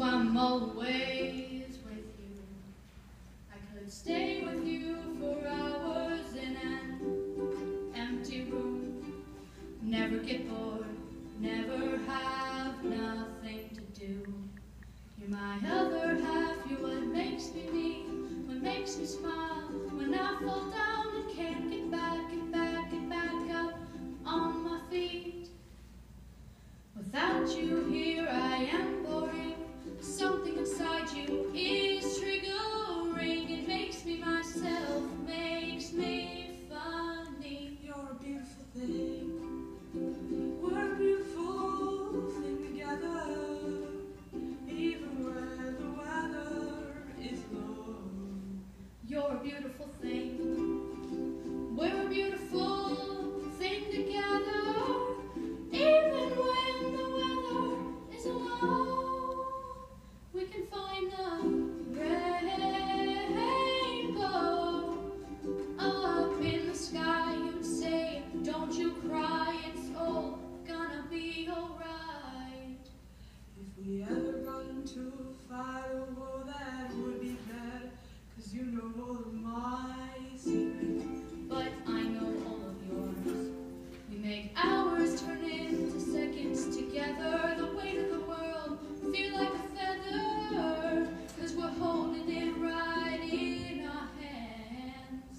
I'm always with you. I could stay with you for hours in an empty room. Never get bored, never have nothing to do. You're my other half, you're what makes me me, what makes me smile. When I fall down and can't get back up on my feet. Without you here I am boring. Something inside you is triggering. It makes me myself, makes me funny. You're a beautiful thing. We're a beautiful thing together. Even when the weather is low. You're a beautiful thing. We're a beautiful thing together. Even when the weather is low. We can find the rainbow up in the sky. You'd say, don't you cry, it's all gonna be alright. If we ever got into a fight, oh, that would be bad. 'Cause you know all of my secrets. But I know all of yours. We make hours turn into seconds together. The weight of the world feel like a feather. 'Cause we're holding it right in our hands.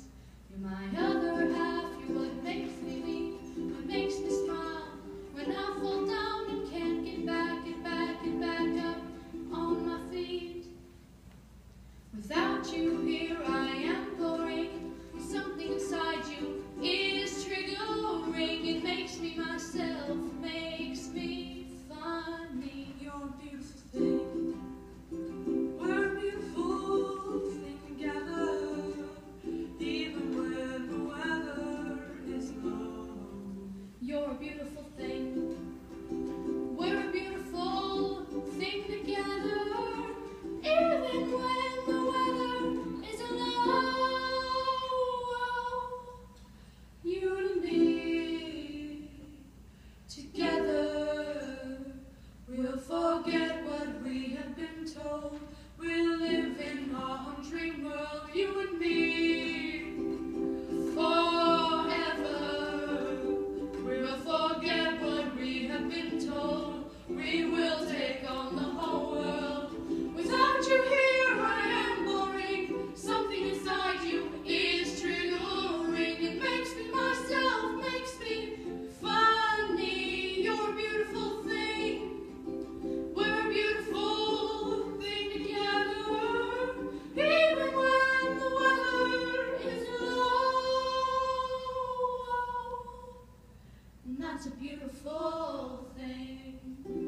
You're my other half, you're what makes me weak, what makes me smile. When I fall down and can't get back up on my feet. Without you here I am boring. Something inside you is triggering. It makes me myself, makes me funny. You're a beautiful thing. We're a beautiful thing together. Even when the weather is low. You're a beautiful thing. We're a beautiful thing together. Even when the weather is low. You and me together. We'll forget what we have been told. We'll live in our own dream world. You and me forever. We'll forget what we have been told. We will take on the whole world. Without you here I am boring. Something inside you is triggering. It makes me myself, makes me funny. You're a beautiful thing. We're a beautiful thing together. Even when the weather is low. And that's a beautiful thing.